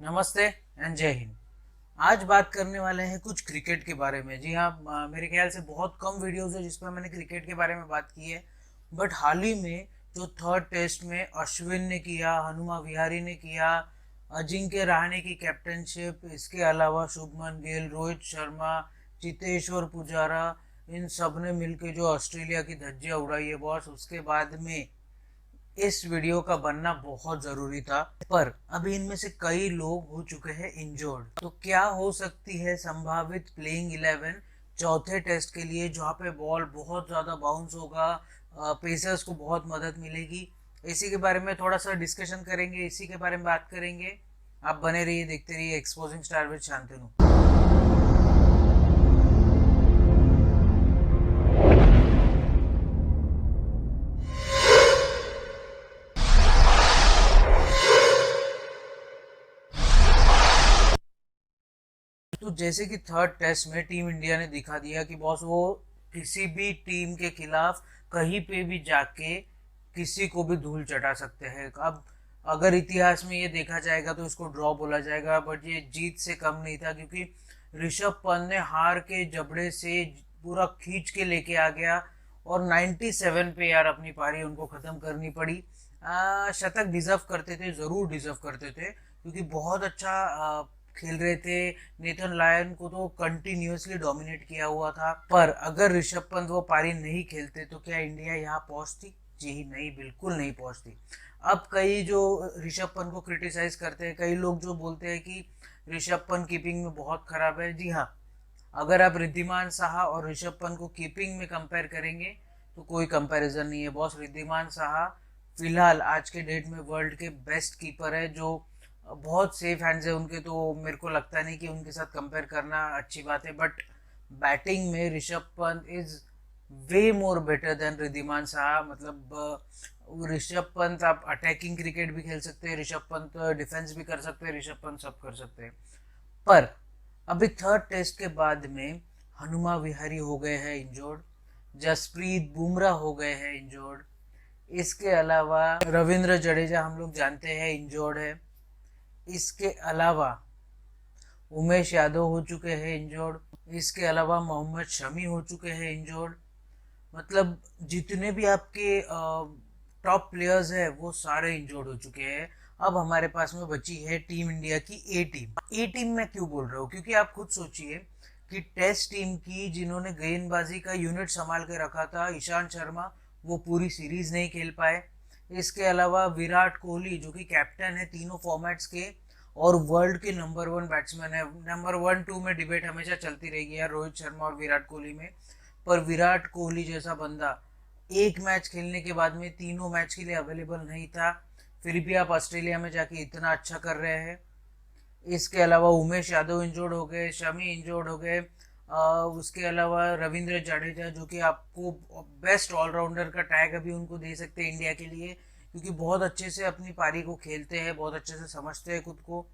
नमस्ते एंड जय हिंद। आज बात करने वाले हैं कुछ क्रिकेट के बारे में। जी हाँ, मेरे ख्याल से बहुत कम वीडियोस है जिसमें मैंने क्रिकेट के बारे में बात की है। बट हाल ही में जो थर्ड टेस्ट में अश्विन ने किया, हनुमा विहारी ने किया, अजिंक्य रहाणे की कैप्टनशिप, इसके अलावा शुभमन गिल, रोहित शर्मा, चेतेश्वर पुजारा, इन सब ने मिलकर जो ऑस्ट्रेलिया की धज्जियां उड़ाई है बॉस, उसके बाद में इस वीडियो का बनना बहुत जरूरी था। पर अभी इनमें से कई लोग हो चुके हैं इंजर्ड। तो क्या हो सकती है संभावित प्लेइंग 11 चौथे टेस्ट के लिए, जहाँ पे बॉल बहुत ज्यादा बाउंस होगा, पेसर्स को बहुत मदद मिलेगी। इसी के बारे में थोड़ा सा डिस्कशन करेंगे, इसी के बारे में बात करेंगे। आप बने रहिए, देखते रहिए एक्सपोजिंग स्टार विद शांतनु। तो जैसे कि थर्ड टेस्ट में टीम इंडिया ने दिखा दिया कि बॉस वो किसी भी टीम के खिलाफ कहीं पे भी जाके किसी को भी धूल चटा सकते हैं। अब अगर इतिहास में ये देखा जाएगा तो इसको ड्रॉ बोला जाएगा, बट ये जीत से कम नहीं था, क्योंकि ऋषभ पंत ने हार के जबड़े से पूरा खींच के लेके आ गया और 97 पे यार अपनी पारी उनको खत्म करनी पड़ी। शतक डिजर्व करते थे, जरूर डिजर्व करते थे, क्योंकि बहुत अच्छा खेल रहे थे। नेथन लायन को तो कंटिन्यूअसली डोमिनेट किया हुआ था। पर अगर ऋषभ पंत वो पारी नहीं खेलते तो क्या इंडिया यहाँ पहुंचती? जी नहीं, बिल्कुल नहीं पहुंचती। अब कई जो ऋषभ पंत को क्रिटिसाइज करते हैं, कई लोग जो बोलते हैं कि ऋषभ पंत कीपिंग में बहुत खराब है। जी हाँ, अगर आप रिद्धिमान साहा और ऋषभ पंत को कीपिंग में कंपेयर करेंगे तो कोई कंपैरिजन नहीं है बॉस। रिद्धिमान साहा फिलहाल आज के डेट में वर्ल्ड के बेस्ट कीपर है, जो बहुत सेफ हैंड्स है उनके, तो मेरे को लगता नहीं कि उनके साथ कंपेयर करना अच्छी बात है। बट बैटिंग में Rishabh Pant is way more better than Wriddhiman Saha. मतलब ऋषभ पंत आप अटैकिंग क्रिकेट भी खेल सकते हैं, ऋषभ पंत डिफेंस भी कर सकते हैं, ऋषभ पंत सब कर सकते हैं। पर अभी थर्ड टेस्ट के बाद में हनुमा विहारी हो गए हैं इंजोर्ड, जसप्रीत बुमराह हो गए हैं इंजोर्ड, इसके अलावा रविंद्र जडेजा हम लोग जानते हैं इंजोर्ड है, इसके अलावा उमेश यादव हो चुके हैं इंजोर्ड, इसके अलावा मोहम्मद शमी हो चुके हैं इंजोर्ड। मतलब जितने भी आपके टॉप प्लेयर्स है वो सारे इंजोर्ड हो चुके हैं। अब हमारे पास में बची है टीम इंडिया की ए टीम। ए टीम में क्यों बोल रहा हूँ? क्योंकि आप खुद सोचिए कि टेस्ट टीम की जिन्होंने गेंदबाजी का यूनिट संभाल के रखा था, ईशांत शर्मा, वो पूरी सीरीज नहीं खेल पाए। इसके अलावा विराट कोहली जो कि कैप्टन है तीनों फॉर्मेट्स के और वर्ल्ड के नंबर 1 बैट्समैन है, नंबर 1-2 में डिबेट हमेशा चलती रहेगी यार, रोहित शर्मा और विराट कोहली में। पर विराट कोहली जैसा बंदा एक मैच खेलने के बाद में तीनों मैच के लिए अवेलेबल नहीं था, फिर भी आप ऑस्ट्रेलिया में जाके इतना अच्छा कर रहे हैं। इसके अलावा उमेश यादव इंजोर्ड हो गए, शमी इंजोर्ड हो गए, उसके अलावा रविंद्र जडेजा जो कि आपको बेस्ट ऑलराउंडर का टैग अभी उनको दे सकते हैं इंडिया के लिए, क्योंकि बहुत अच्छे से अपनी पारी को खेलते हैं, बहुत अच्छे से समझते हैं खुद को,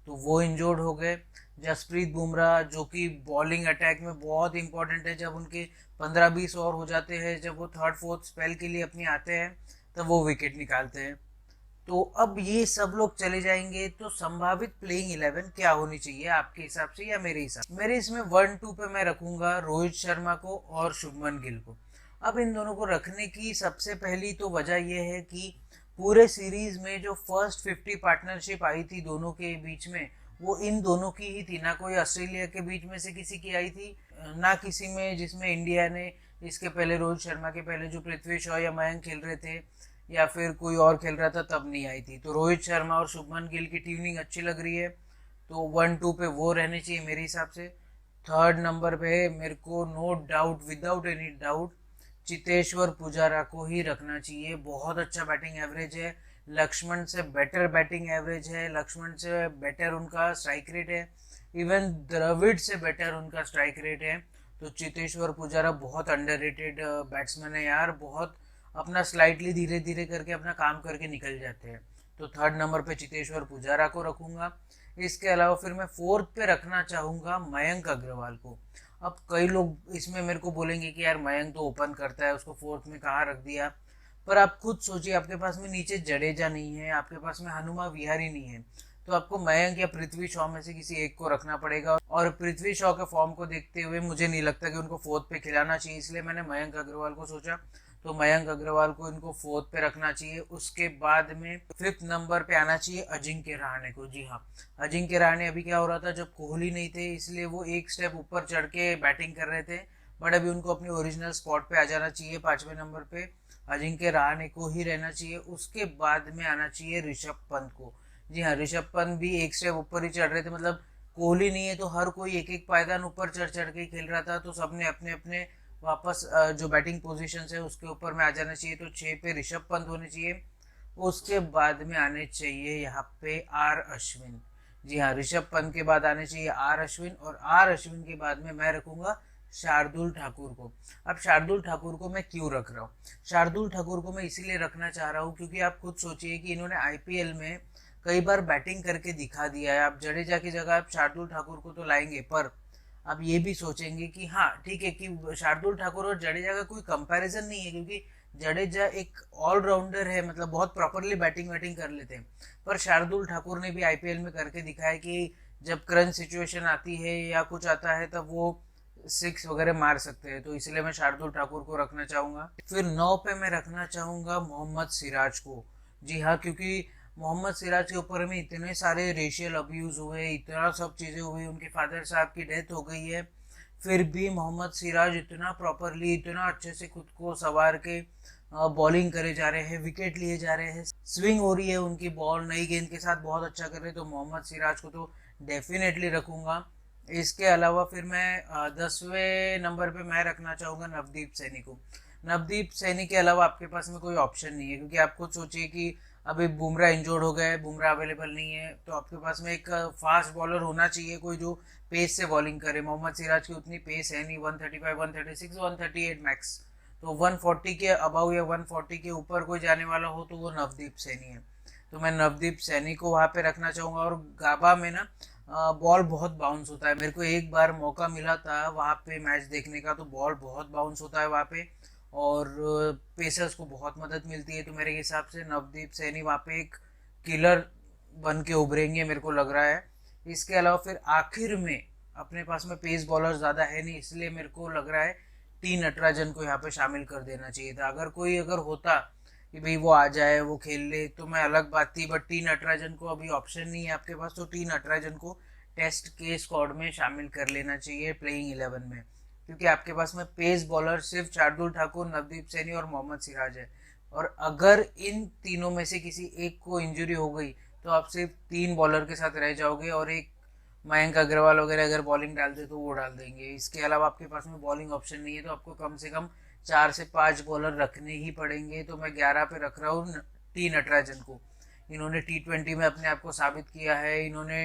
तो वो इंजोर्ड हो गए। जसप्रीत बुमराह जो कि बॉलिंग अटैक में बहुत इंपॉर्टेंट है, जब उनके 15-20 ओवर हो जाते हैं, जब वो थर्ड फोर्थ स्पेल के लिए अपनी आते हैं, तब वो विकेट निकालते हैं। तो अब ये सब लोग चले जाएंगे तो संभावित प्लेइंग 11 क्या होनी चाहिए आपके हिसाब से या मेरे हिसाब से? मेरे इसमें 1-2 पे मैं रखूंगा रोहित शर्मा को और शुभमन गिल को। अब इन दोनों को रखने की सबसे पहली तो वजह यह है कि पूरे सीरीज में जो फर्स्ट 50 पार्टनरशिप आई थी दोनों के बीच में, वो इन दोनों की ही थी, ना कोई ऑस्ट्रेलिया के बीच में से किसी की आई थी, ना किसी में जिसमें इंडिया ने इसके पहले रोहित शर्मा के पहले जो पृथ्वी शॉ या मयंक खेल रहे थे या फिर कोई और खेल रहा था तब नहीं आई थी। तो रोहित शर्मा और शुभमन गिल की ट्यूनिंग अच्छी लग रही है, तो 1-2 पे वो रहने चाहिए मेरे हिसाब से। थर्ड नंबर पे मेरे को no doubt, without any doubt, Cheteshwar Pujara को ही रखना चाहिए। बहुत अच्छा बैटिंग एवरेज है, लक्ष्मण से बेटर बैटिंग एवरेज है, लक्ष्मण से बेटर उनका स्ट्राइक रेट है, इवन द्रविड़ से बेटर उनका स्ट्राइक रेट है। तो चितेश्वर पुजारा बहुत अंडररेटेड बैट्समैन है यार, बहुत अपना स्लाइटली धीरे धीरे करके अपना काम करके निकल जाते हैं। तो थर्ड नंबर पे चितेश्वर पुजारा को रखूंगा। इसके अलावा फिर मैं फोर्थ पे रखना चाहूंगा मयंक अग्रवाल को। अब कई लोग इसमें मेरे को बोलेंगे कि यार मयंक तो ओपन करता है, उसको फोर्थ में कहाँ रख दिया? पर आप खुद सोचिए, आपके पास में नीचे जडेजा नहीं है, आपके पास में हनुमा विहारी नहीं है, तो आपको मयंक या पृथ्वी शॉ में से किसी एक को रखना पड़ेगा। और पृथ्वी शॉ के फॉर्म को देखते हुए मुझे नहीं लगता कि उनको फोर्थ पे खिलाना चाहिए, इसलिए मैंने मयंक अग्रवाल को सोचा। तो मयंक अग्रवाल को इनको फोर्थ पे रखना चाहिए। उसके बाद में फिफ्थ नंबर पे आना चाहिए अजिंक्य रहाणे को। जी हाँ, अजिंक्य रहाणे अभी क्या हो रहा था, जब कोहली नहीं थे इसलिए वो एक स्टेप ऊपर चढ़ के बैटिंग कर रहे थे, बट अभी उनको अपनी ओरिजिनल स्पॉट पे आ जाना चाहिए। 5वें नंबर पे अजिंक्य रहाणे को ही रहना चाहिए। उसके बाद में आना चाहिए ऋषभ पंत को। जी हाँ, ऋषभ पंत भी एक स्टेप ऊपर ही चढ़ रहे थे, मतलब कोहली नहीं है तो हर कोई एक एक पायदान ऊपर चढ़ चढ़ के खेल रहा था, तो सबने अपने अपने वापस जो बैटिंग पोजीशन है उसके ऊपर में आ जाना चाहिए। तो 6 पे ऋषभ पंत होने चाहिए। उसके बाद में आने चाहिए यहाँ पे आर अश्विन। जी हाँ, ऋषभ पंत के बाद आने चाहिए आर अश्विन, और आर अश्विन के बाद में मैं रखूंगा शार्दुल ठाकुर को। अब शार्दुल ठाकुर को मैं क्यों रख रहा हूँ, शार्दुल ठाकुर को मैं इसीलिए रखना चाह रहा हूँ क्योंकि आप खुद सोचिए कि इन्होंने आईपीएल में कई बार बैटिंग करके दिखा दिया है। आप जडेजा की जगह आप शार्दुल ठाकुर को तो लाएंगे, पर आप ये भी सोचेंगे कि हाँ ठीक है कि शार्दुल ठाकुर और जडेजा का कोई कंपैरिजन नहीं है, क्योंकि जडेजा एक ऑलराउंडर है, मतलब बहुत प्रॉपरली बैटिंग वैटिंग कर लेते हैं। पर शार्दुल ठाकुर ने भी आईपीएल में करके दिखाया कि जब क्रंच सिचुएशन आती है या कुछ आता है तब वो सिक्स वगैरह मार सकते हैं। तो इसलिए मैं शार्दुल ठाकुर को रखना चाहूंगा। फिर 9 पे मैं रखना चाहूंगा मोहम्मद सिराज को। जी हाँ, क्योंकि मोहम्मद सिराज के ऊपर में इतने सारे रेशियल अब्यूज हुए, इतना सब चीज़ें हुई, उनके फादर साहब की डेथ हो गई है, फिर भी मोहम्मद सिराज इतना प्रॉपरली, इतना अच्छे से खुद को संवार के बॉलिंग करे जा रहे हैं, विकेट लिए जा रहे हैं, स्विंग हो रही है उनकी बॉल, नई गेंद के साथ बहुत अच्छा कर रहे हैं। तो मोहम्मद सिराज को तो डेफिनेटली रखूंगा। इसके अलावा फिर मैं 10वें नंबर पे मैं रखना चाहूँगा नवदीप सैनी को। नवदीप सैनी के अलावा आपके पास में कोई ऑप्शन नहीं है, क्योंकि आप खुद सोचिए कि अभी बुमराह इंजोर्ड हो गए, बुमराह अवेलेबल नहीं है, तो आपके पास में एक फास्ट बॉलर होना चाहिए, कोई जो पेस से बॉलिंग करे। मोहम्मद सिराज की उतनी पेस है नहीं, 135, 136, 138 मैक्स। तो 140 के अबाउ या 140 के ऊपर कोई जाने वाला हो तो वो नवदीप सैनी है। तो मैं नवदीप सैनी को वहाँ पे रखना चाहूँगा। और गाबा में ना बॉल बहुत बाउंस होता है, मेरे को एक बार मौका मिला था वहाँ पे मैच देखने का, तो बॉल बहुत बाउंस होता है वहाँ पे, और पेसर्स को बहुत मदद मिलती है। तो मेरे हिसाब से नवदीप सैनी वहाँ पे एक किलर बन के उभरेंगे, मेरे को लग रहा है। इसके अलावा फिर आखिर में अपने पास में पेस बॉलर ज़्यादा है नहीं, इसलिए मेरे को लग रहा है टी नटराजन को यहाँ पे शामिल कर देना चाहिए था। अगर होता कि भाई वो आ जाए वो खेल ले तो मैं अलग बात थी, बट टी नटराजन को अभी ऑप्शन नहीं है आपके पास, तो टी नटराजन को टेस्ट के स्क्वाड में शामिल कर लेना चाहिए प्लेइंग 11 में, क्योंकि आपके पास में पेस बॉलर सिर्फ शार्दुल ठाकुर, नवदीप सैनी और मोहम्मद सिराज है। और अगर इन तीनों में से किसी एक को इंजरी हो गई तो आप सिर्फ 3 बॉलर के साथ रह जाओगे, और एक मयंक अग्रवाल वगैरह अगर बॉलिंग डालते तो वो डाल देंगे। इसके अलावा आपके पास में बॉलिंग ऑप्शन नहीं है, तो आपको कम से कम 4 से 5 बॉलर रखने ही पड़ेंगे। तो मैं 11 पे रख रहा हूँ टी नटराजन को। इन्होंने T20 में अपने आप को साबित किया है, इन्होंने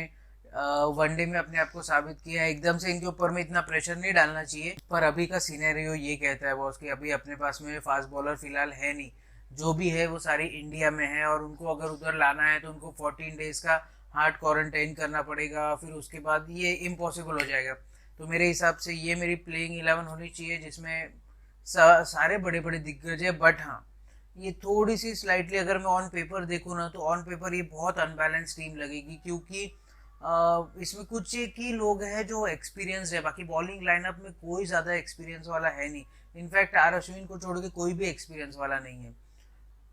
वनडे में अपने आप को साबित किया है। एकदम से इनके ऊपर में इतना प्रेशर नहीं डालना चाहिए, पर अभी का सिनेरियो ये कहता है बॉस कि अभी अपने पास में फास्ट बॉलर फिलहाल है नहीं, जो भी है वो सारी इंडिया में है, और उनको अगर उधर लाना है तो उनको 14 डेज का हार्ड क्वारंटाइन करना पड़ेगा, फिर उसके बाद ये इम्पॉसिबल हो जाएगा। तो मेरे हिसाब से ये मेरी प्लेइंग 11 होनी चाहिए, जिसमें सारे बड़े बड़े दिग्गज है। बट हाँ, ये थोड़ी सी स्लाइटली अगर मैं ऑन पेपर देखूँ ना, तो ऑन पेपर ये बहुत अनबैलेंस टीम लगेगी, क्योंकि इसमें कुछ एक ही लोग हैं जो एक्सपीरियंस है, बाकी बॉलिंग लाइनअप में कोई ज़्यादा एक्सपीरियंस वाला है नहीं। इनफैक्ट आर अश्विन को छोड़ के कोई भी एक्सपीरियंस वाला नहीं है।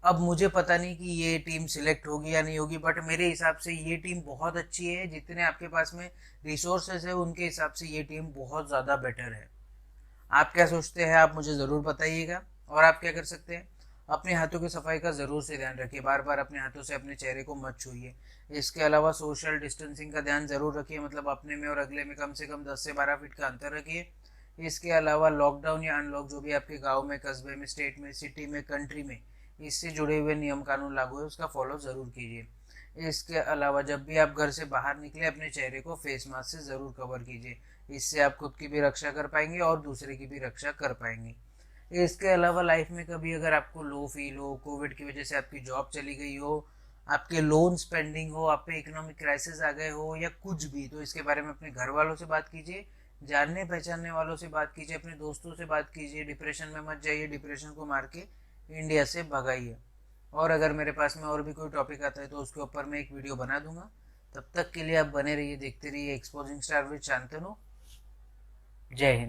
अब मुझे पता नहीं कि ये टीम सिलेक्ट होगी या नहीं होगी, बट मेरे हिसाब से ये टीम बहुत अच्छी है। जितने आपके पास में रिसोर्सेज है उनके हिसाब से ये टीम बहुत ज़्यादा बेटर है। आप क्या सोचते हैं, आप मुझे ज़रूर बताइएगा। और आप क्या कर सकते हैं, अपने हाथों की सफाई का ज़रूर से ध्यान रखिए, बार बार अपने हाथों से अपने चेहरे को मत छूइए। इसके अलावा सोशल डिस्टेंसिंग का ध्यान ज़रूर रखिए, मतलब अपने में और अगले में कम से कम 10 से 12 फीट का अंतर रखिए। इसके अलावा लॉकडाउन या अनलॉक जो भी आपके गाँव में, कस्बे में, स्टेट में, सिटी में, कंट्री में इससे जुड़े हुए नियम कानून लागू है उसका फॉलो ज़रूर कीजिए। इसके अलावा जब भी आप घर से बाहर निकले अपने चेहरे को फेस मास्क से ज़रूर कवर कीजिए, इससे आप खुद की भी रक्षा कर पाएंगे और दूसरे की भी रक्षा कर पाएंगे। इसके अलावा लाइफ में कभी अगर आपको लो फील हो, कोविड की वजह से आपकी जॉब चली गई हो, आपके लोन्स पेंडिंग हो, आप पे इकोनॉमिक क्राइसिस आ गए हो, या कुछ भी, तो इसके बारे में अपने घर वालों से बात कीजिए, जानने पहचानने वालों से बात कीजिए, अपने दोस्तों से बात कीजिए। डिप्रेशन में मत जाइए, डिप्रेशन को मार के इंडिया से भगाइए। और अगर मेरे पास में और भी कोई टॉपिक आता है तो उसके ऊपर मैं एक वीडियो बना दूंगा। तब तक के लिए आप बने रहिए, देखते रहिए एक्सपोजिंग स्टार विद शांतनु। जय हिंद।